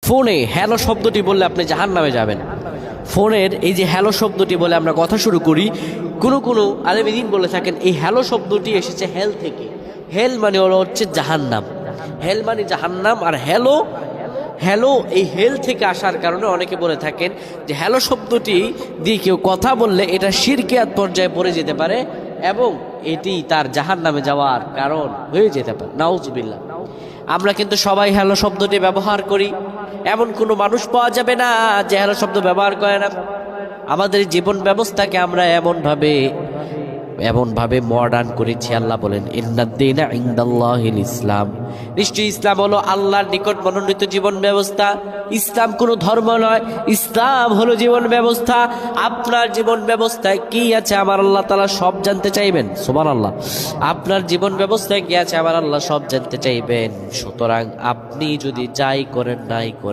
ফোনে হ্যালো শব্দটি বললে আপনি জাহান্নামে যাবেন। ফোনের এই যে হ্যালো শব্দটি বলে আমরা কথা শুরু করি, কোনো আলেমীন বলে থাকেন এই হ্যালো শব্দটি এসেছে হেল থেকে। হেল মানে হচ্ছে জাহান্নাম, হেল মানে জাহান্নাম। আর হ্যালো হ্যালো এই হেল থেকে আসার কারণে অনেকে বলে থাকেন যে হ্যালো শব্দটি দিয়ে কেউ কথা বললে এটা শিরকিয়াত পর্যায়ে পড়ে যেতে পারে এবং এটি তার জাহান্নামে যাওয়ার কারণ হয়ে যেতে পারে। নাউজুবিল্লাহ। আমরা কিন্তু সবাই হ্যালো শব্দটি ব্যবহার করি, এমন কোনো মানুষ পাওয়া যাবে না যে হ্যালো শব্দ ব্যবহার করে না। আমাদের জীবন ব্যবস্থাকে আমরা এমনভাবে মডার্ন করেছি। আল্লাহ বলেন ইন্নাদ-দীনা ইনদাল্লাহিল ইসলাম, নিশ্চয়ই ইসলাম হলো আল্লাহর নিকট মনোনীত জীবন ব্যবস্থা। ইসলাম কোনো ধর্ম নয়, ইসলাম হলো জীবন ব্যবস্থা। আপনার জীবন ব্যবস্থায় কি আছে আমার আল্লাহ তাআলা সব জানতে চাইবেন। সুবহানাল্লাহ। আপনার জীবন ব্যবস্থায় কি আছে আমার আল্লাহ সব জানতে চাইবেন। সুতরাং আপনি যদি যাই করেন নাই করেন